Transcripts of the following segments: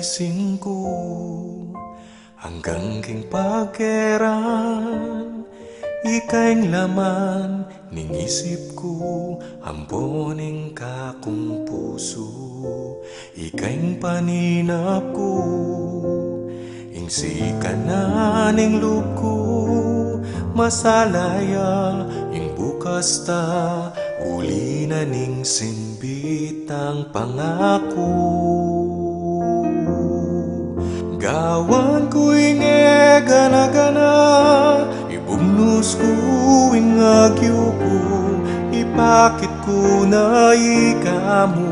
gising ko hanggang king pagkeran, ika'y laman ning isip ko, amponing kakong puso. Ika'y paninap ko, ingsi ka na ning loob ko, masalaya ing bukas ta, uli na ning simbit ang pangako. Gawan ko'y gana-gana, ibugnos ko ing agyo ko, ipakit ko na ikamu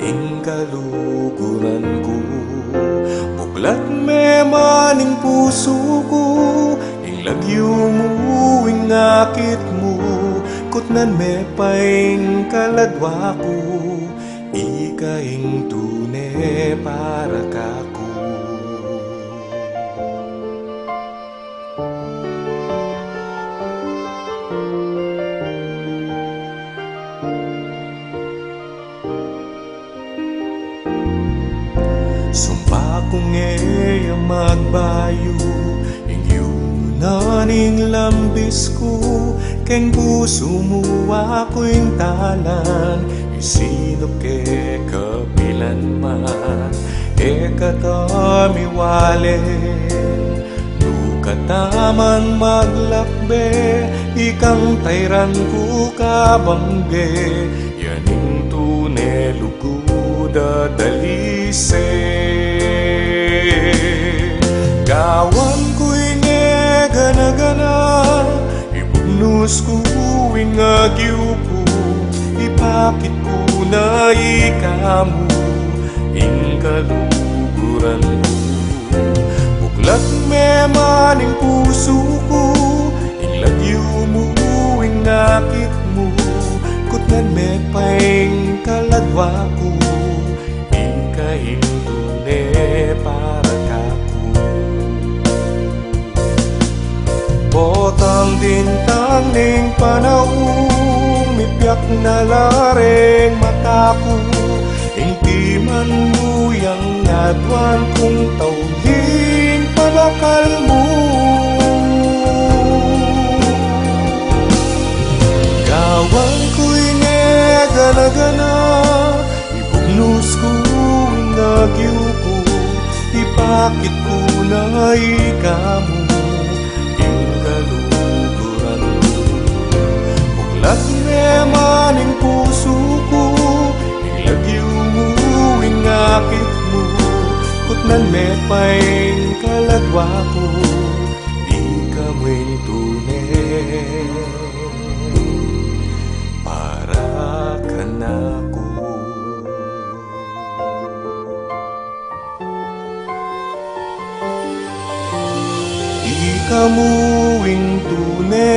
ing kaluguran ko. Buklat me maning puso ko, ing lagyo mo ing akit mo, kutnan me paing kaladwa ko, ikaing tune para kako. Sumpa kong magbayo, ing naning lambis ko, keng puso mo ako'y talan, isinop ke kapilan man, katamiwale, nukataman maglakbe, ikang tayran ko kabangge, yaning tune luguda dalise. Gawan ko'y gana-gana, ibugnos ko ing agyo ko, ipakit ko na ikamu ing kaluguran mo. Buklat me maning puso ko, ing lagyo mo ing akit mo, kutnan me paing kaladwa ko, ikaing tune para kako. Botang dintang ning panahon, mipiak na lareng mata ko, ing timan mo yang nadwan kong tauhin pabakal mo. Gawan ko'y gana-gana, ibugnos ko ing agyo ko, ipakit ko na ikamu ing kaluguran mo. Buklat me maning puso ko, ing lagyo mo ing akit mo, kutnan me paing kaladwa ko, ikamu'y tune para kanako. Ikamu'ing tune